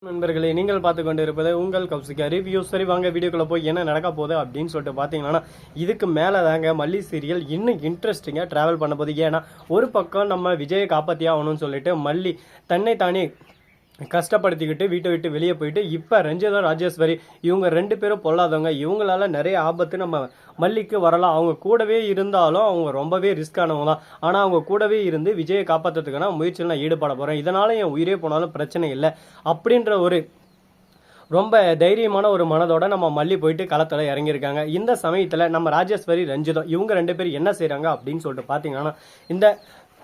நண்பர்களே, நீங்கள் பார்த்து கொண்டு இருப்பது உங்கள் கௌசிகா ரிவ்யூ. சரி, வாங்க வீடியோக்குள்ள போய் என்ன நடக்க போகுது அப்படின்னு சொல்லிட்டு பார்த்தீங்கன்னா, இதுக்கு மேலே தாங்க மல்லி சீரியல் இன்னும் இன்ட்ரெஸ்டிங்காக ட்ராவல் பண்ண போகுது. ஏன்னா ஒரு பக்கம் நம்ம விஜயை காப்பாற்றியே ஆகணும்னு சொல்லிட்டு மல்லி தன்னை தானே கஷ்டப்படுத்திக்கிட்டு வீட்டை விட்டு வெளியே போயிட்டு இப்போ ரஞ்சிதா ராஜேஸ்வரி இவங்க ரெண்டு பேரும் பொல்லாதவங்க. இவங்களால நிறைய ஆபத்து நம்ம மல்லிக்கு வரலாம். அவங்க கூடவே இருந்தாலும் அவங்க ரொம்பவே ரிஸ்க் ஆனவங்க தான். ஆனால் அவங்க கூடவே இருந்து விஜயை காப்பாற்றுறதுக்கான முயற்சியில் நான் ஈடுபட போகிறேன். இதனால என் உயிரே போனாலும் பிரச்சனை இல்லை அப்படின்ற ஒரு ரொம்ப தைரியமான ஒரு மனதோட நம்ம மல்லி போயிட்டு களத்தில் இறங்கியிருக்காங்க. இந்த சமயத்தில் நம்ம ராஜேஸ்வரி ரஞ்சிதம் இவங்க ரெண்டு பேரும் என்ன செய்கிறாங்க அப்படின்னு சொல்லிட்டு பார்த்தீங்கன்னா, இந்த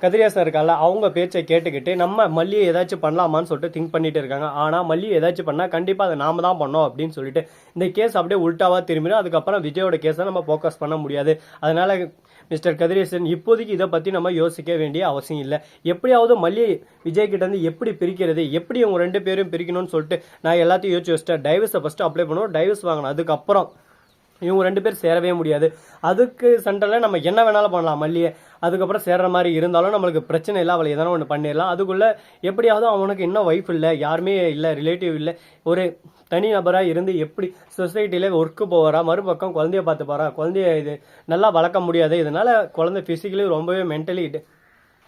கதிரேசன் இருக்கால அவங்க பேச்சை கேட்டுக்கிட்டு நம்ம மல்லியை ஏதாச்சும் பண்ணலாமான்னு சொல்லிட்டு திங்க் பண்ணிட்டு இருக்காங்க. ஆனால் மல்லியை ஏதாச்சும் பண்ணால் கண்டிப்பாக அதை நாம தான் பண்ணோம் அப்படின்னு சொல்லிட்டு இந்த கேஸ் அப்படியே உல்ட்டாவாக திரும்பிடும். அதுக்கப்புறம் விஜயோட கேஸை நம்ம ஃபோக்கஸ் பண்ண முடியாது. அதனால மிஸ்டர் கதிரேசன் இப்போதைக்கு இதை பற்றி நம்ம யோசிக்க வேண்டிய அவசியம் இல்லை. எப்படியாவது மல்லி விஜய் கிட்ட இருந்து எப்படி பிரிக்கிறது, எப்படி அவங்க ரெண்டு பேரும் பிரிக்கணும்னு சொல்லிட்டு நான் எல்லாத்தையும் யோசிச்சு வச்சிட்டேன். டைவர்ஸை ஃபஸ்ட்டு அப்ளை பண்ணுவோம், டைவர்ஸ் வாங்கணும். அதுக்கப்புறம் இவங்க ரெண்டு பேர் சேரவே முடியாது. அதுக்கு சென்டரில் நம்ம என்ன வேணாலும் பண்ணலாம் மல்லியை. அதுக்கப்புறம் சேர்ற மாதிரி இருந்தாலும் நம்மளுக்கு பிரச்சனை இல்லை, அவளை எதனா ஒன்று பண்ணிடலாம். அதுக்குள்ளே எப்படியாவது அவனுக்கு இன்னும் ஒய்ஃப் இல்லை, யாருமே இல்லை, ரிலேட்டிவ் இல்லை, ஒரு தனி நபராக இருந்து எப்படி சொசைட்டியில் ஒர்க்கு போவாரா, மறுபக்கம் குழந்தைய பார்த்து போகிறா, குழந்தைய இது நல்லா வளர்க்க முடியாது. இதனால் குழந்தை ஃபிசிக்கலி ரொம்பவே மென்டலி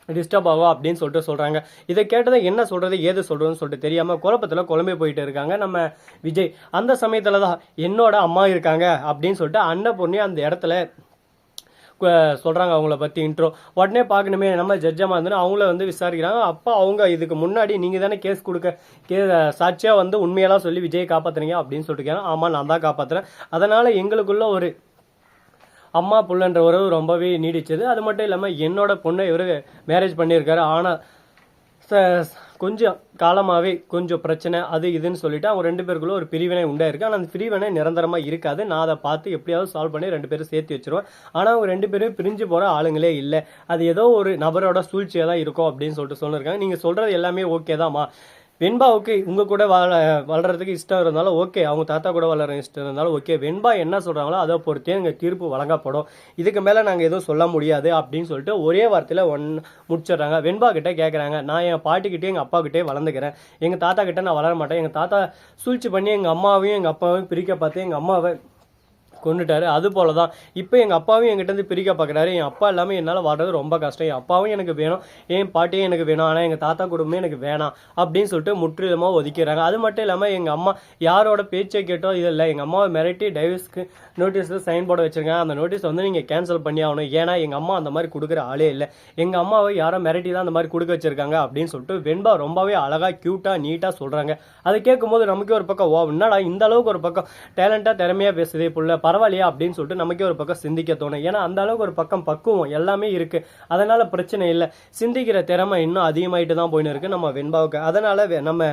டிஸ்டர்ப் ஆகும் அப்படின்னு சொல்லிட்டு சொல்கிறாங்க. இதை கேட்டதை என்ன சொல்கிறது ஏது சொல்கிறதுன்னு சொல்லிட்டு தெரியாமல் குழப்பத்தில் குழம்பே போயிட்டு இருக்காங்க நம்ம விஜய். அந்த சமயத்தில் தான் என்னோட அம்மா இருக்காங்க அப்படின்னு சொல்லிட்டு அன்னபூர்ணி அந்த இடத்துல சொல்கிறாங்க அவங்கள பற்றி இன்ட்ரோ. உடனே பார்க்கணுமே நம்ம ஜட்ஜமாக இருந்துன்னு அவங்கள விசாரிக்கிறாங்க. அப்போ அவங்க இதுக்கு முன்னாடி நீங்கள் தானே கேஸ் சாட்சியாக உண்மையெல்லாம் சொல்லி விஜயை காப்பாற்றுறீங்க அப்படின்னு சொல்லிட்டு, ஆமாம் நான் தான் காப்பாற்றுறேன். அதனால் எங்களுக்குள்ள ஒரு அம்மா புள்ளன்ற உறவு ரொம்பவே நீடிச்சது. அது மட்டும் இல்லாமல் என்னோட பொண்ணை இவர் மேரேஜ் பண்ணியிருக்காரு. ஆனால் கொஞ்சம் காலமாகவே கொஞ்சம் பிரச்சனை அது இதுன்னு சொல்லிட்டு அவங்க ரெண்டு பேருக்குள்ள ஒரு பிரிவினை உண்டாயிருக்கு. ஆனால் அந்த பிரிவினை நிரந்தரமாக இருக்காது. நான் அதை பார்த்து எப்படியாவது சால்வ் பண்ணி ரெண்டு பேரும் சேர்த்து வச்சிருவேன். ஆனால் அவங்க ரெண்டு பேரும் பிரிஞ்சு போகிற ஆளுங்களே இல்லை. அது ஏதோ ஒரு நபரோட சூழ்ச்சியாக தான் இருக்கும் அப்படின்னு சொல்லிட்டு சொல்லியிருக்காங்க. நீங்கள் சொல்கிறது எல்லாமே ஓகே தான்மா. வெண்பாவுக்கு உங்கள் கூட வளர்கிறதுக்கு இஷ்டம் இருந்தாலும் ஓகே, அவங்க தாத்தா கூட வளர இஷ்டம் இருந்தாலும் ஓகே. வெண்பா என்ன சொல்கிறாங்களோ அதை பொறுத்தே எங்கள் தீர்ப்பு வழங்கப்படும். இதுக்கு மேலே நாங்கள் எதுவும் சொல்ல முடியாது அப்படின்னு சொல்லிட்டு ஒரே வார்த்தையில் முடிச்சிடுறாங்க. வெண்பா கிட்டே கேட்குறாங்க, நான் என் பாட்டிக்கிட்டே எங்கள் அப்பா கிட்டே வளர்ந்துக்கிறேன், எங்கள் தாத்தா கிட்டே நான் வளர மாட்டேன். எங்கள் தாத்தா சூழ்ச்சி பண்ணி எங்கள் அம்மாவையும் எங்கள் அப்பாவையும் பிரிக்க பார்த்து எங்கள் அம்மாவை கொண்டுட்டாரு. அது போல தான் இப்போ எங்கள் அப்பாவும் என்கிட்ட பிரிக்க பார்க்குறாரு. என் அப்பா இல்லாமல் என்னால் வாடுறது ரொம்ப கஷ்டம். என் அப்பாவும் எனக்கு வேணும், என் பாட்டியும் எனக்கு வேணும், ஆனால் எங்கள் தாத்தா குடும்பமே எனக்கு வேணாம் அப்படின்னு சொல்லிட்டு முற்றிலுமாக ஒதுக்கிறாங்க. அது மட்டும் இல்லாமல் எங்கள் அம்மா யாரோட பேச்சை கேட்டோ இது இல்லை, எங்கள் அம்மாவை மிரட்டி டைவர்ஸ்க்கு நோட்டீஸில் சைன் போட வச்சுருக்காங்க. அந்த நோட்டீஸ் நீங்கள் கேன்சல் பண்ணி ஆகணும். ஏன்னா எங்கள் அம்மா அந்த மாதிரி கொடுக்குற ஆளே இல்லை, எங்கள் அம்மாவை யாரோ மிரட்டி தான் அந்த மாதிரி கொடுக்க வச்சிருக்காங்க அப்படின்னு சொல்லிட்டு வெண்பா ரொம்பவே அழகாக க்யூட்டாக நீட்டாக சொல்கிறாங்க. அதை கேட்கும்போது நமக்கே ஒரு பக்கம் என்னடா இந்த அளவுக்கு ஒரு பக்கம் டேலண்டாக திறமையாக பேசுதே புள்ள பரவாயில்லையா அப்படின்னு சொல்லிட்டு நமக்கே ஒரு பக்கம் சிந்திக்க தோணும். ஏன்னா அந்த அளவுக்கு ஒரு பக்கம் பக்குவம் எல்லாமே இருக்கு. அதனால பிரச்சனை இல்லை. சிந்திக்கிற திறமை இன்னும் அதிகமாயிட்டு தான் போயின்னு இருக்கு நம்ம வெண்பாவுக்கு. அதனால நம்ம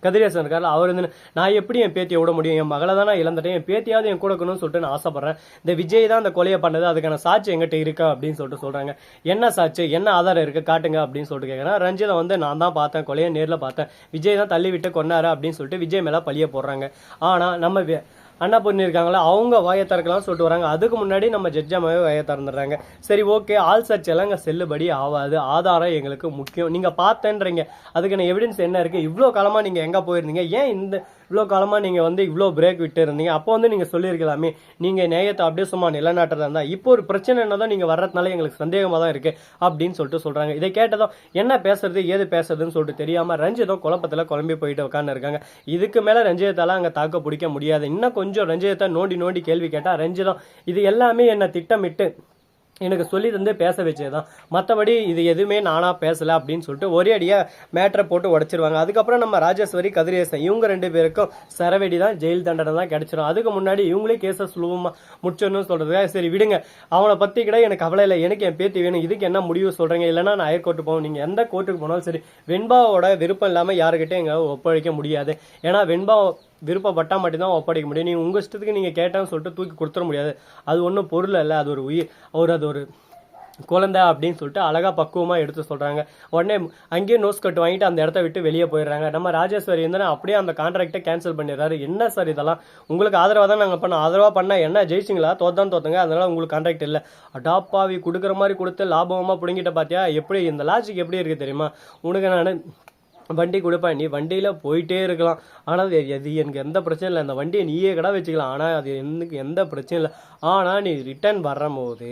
கதிரேசன் இருக்காரு, அவர் நான் எப்படி என் பேத்தியை விட முடியும், என் மகளை தான் நான் இழந்துட்டேன், என் பேத்தியாவது என் கொடுக்கணும்னு சொல்லிட்டு நான் ஆசைப்படுறேன். இந்த விஜய் தான் அந்த கொலையை பண்ணது, அதுக்கான சாட்சி எங்கிட்ட இருக்கா அப்படின்னு சொல்லிட்டு சொல்றாங்க. என்ன சாட்சி, என்ன ஆதாரம் இருக்கு காட்டுங்க அப்படின்னு சொல்லிட்டு கேட்குறேன். ரஞ்சிதம் நான் தான் பார்த்தேன், கொலையை நேரில் பார்த்தேன், விஜய் தான் தள்ளி விட்டு கொண்டாரு அப்படின்னு சொல்லிட்டு விஜய் மேல பழிய போடுறாங்க. ஆனா நம்ம அண்ணா பொண்ணு இருக்காங்களா அவங்க வாயை திறக்கலாம்னு சொல்லிட்டு வராங்க. அதுக்கு முன்னாடி நம்ம ஜட்ஜாமாவே வாயை திறந்துடுறாங்க. சரி ஓகே, ஆள் சர்ச் எல்லாம் இங்கே செல்லுபடி ஆகாது, ஆதாரம் எங்களுக்கு முக்கியம். நீங்கள் பார்த்தேன்றீங்க, அதுக்கான எவிடன்ஸ் என்ன இருக்குது, இவ்வளோ காலமாக நீங்கள் எங்கே போயிருந்தீங்க, ஏன் இவ்வளோ காலமாக நீங்கள் இவ்வளோ பிரேக் விட்டு இருந்தீங்க, அப்போ நீங்கள் சொல்லியிருக்கலாமே, நீங்கள் நேயத்தை அப்படியே சும்மா நிலநாட்டுறதா இருந்தால் இப்போ ஒரு பிரச்சனை என்னதான் நீங்கள் வர்றதுனால எங்களுக்கு சந்தேகமாக தான் இருக்குது அப்படின்னு சொல்லிட்டு சொல்கிறாங்க. இதை கேட்டதும் என்ன பேசுறது ஏது பேசுறதுன்னு சொல்லிட்டு தெரியாமல் ரஞ்சிதம் குழப்பத்தில் குழம்பி போயிட்டு உட்காந்து இருக்காங்க. இதுக்கு மேலே ரஞ்சிதத்தால் அங்கே தாக்க பிடிக்க முடியாது. இன்னும் கொஞ்சம் ரஞ்சிதத்தை நோண்டி கேள்வி கேட்டால் ரஞ்சிதம் இது எல்லாமே என்னை திட்டமிட்டு எனக்கு சொல்லி தந்து பேச வச்சதுதான், மற்றபடி இது எதுவுமே நானா பேசலை அப்படின்னு சொல்லிட்டு ஒரே அடியாக மேட்டரை போட்டு உடச்சிருவாங்க. அதுக்கப்புறம் நம்ம ராஜேஸ்வரி கதிரேசன் இவங்க ரெண்டு பேருக்கும் சரவெடி தான், ஜெயில் தண்டனை தான் கிடைச்சிடும். அதுக்கு முன்னாடி இவங்களே கேஸை சுலபமாக முடிச்சோன்னு சொல்கிறதுக்காக சரி விடுங்க, அவனை பற்றி கூட எனக்கு கவலை இல்லை, எனக்கு என் பேத்தி வேணும், இதுக்கு என்ன முடிவு சொல்கிறீங்க, இல்லைனா நான் ஹைகோர்ட்டு போவோம், நீங்கள் எந்த கோர்ட்டுக்கு போனாலும் சரி வெண்பாவோட விருப்பம் இல்லாமல் யாருக்கிட்டே எங்கள் ஒப்படைக்க முடியாது. ஏன்னா வெண்பா விருப்பப்பட்டால் மட்டும்தான் ஒப்படைக்க முடியும். நீங்கள் உங்கள் இஷ்டத்துக்கு நீங்கள் கேட்டேன்னு சொல்லிட்டு தூக்கி கொடுத்துட முடியாது. அது ஒன்றும் பொருள் இல்லை, அது ஒரு உயிர், அது ஒரு குழந்தை அப்படின்னு சொல்லிட்டு அழகாக பக்குவமாக எடுத்து சொல்கிறாங்க. உடனே அங்கேயே நோஸ் கட்டு வாங்கிட்டு அந்த இடத்த விட்டு வெளியே போயிடுறாங்க. நம்ம ராஜேஸ்வரி அப்படியே அந்த கான்ட்ராக்டை கேன்சல் பண்ணிடுறாரு. என்ன சார் இதெல்லாம், உங்களுக்கு ஆதரவாக தான் நாங்கள் பண்ணோம், ஆதரவாக பண்ணால் என்ன ஜெயிச்சிங்களா, தோத்துங்க, அதனால உங்களுக்கு கான்ட்ராக்ட் இல்லை, அடாப்பாவி கொடுக்குற மாதிரி கொடுத்து லாபமாக பிடிங்கிட்ட பார்த்தியா, எப்படி இந்த லாஜிக் எப்படி இருக்குது தெரியுமா, உனக்கு நான் வண்டி கொடுப்பேன், நீ வண்டியில் போயிட்டே இருக்கலாம், ஆனால் அது எனக்கு எந்த பிரச்சனையும் இல்லை, அந்த வண்டியை நீயே கடை வச்சுக்கலாம், ஆனால் அது எனக்கு எந்த பிரச்சனையும் இல்லை. ஆனால் நீ ரிட்டர்ன் வரும்போது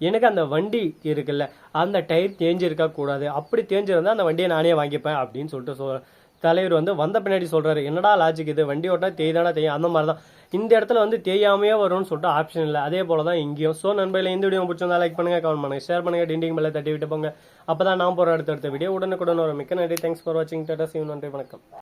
எனக்கு அந்த வண்டி இருக்குல்ல அந்த டயர் தேஞ்சிருக்கக்கூடாது, அப்படி தேஞ்சிருந்தால் அந்த வண்டியை நானே வாங்கிப்பேன் அப்படின்னு சொல்லிட்டு தலைவர் வந்த பின்னாடி சொல்கிறாரு. என்னடா லாஜிக் இது, வண்டி ஓட்டா தேய்தானா தேயும், அந்த மாதிரி தான் இந்த இடத்துல தேயாமையே வரும்னு சொல்லிட்டு ஆப்ஷன் இல்லை. அதே போல தான் இங்கேயும். ஸோ நண்பர்களே, இந்த வீடியோ பிடிச்சிருந்தா லைக் பண்ணுங்க, கமெண்ட் பண்ணுங்க, ஷேர் பண்ணுங்க, டிண்டிங் பெல்லை தட்டி விட்டு போங்க. அப்போ தான் நான் போகிற அடுத்த வீடியோ உடனுக்குடன் வரும். மிக்க நன்றி. தேங்க்ஸ் ஃபார் வாட்சிங். Tata, see you. நன்றி, வணக்கம்.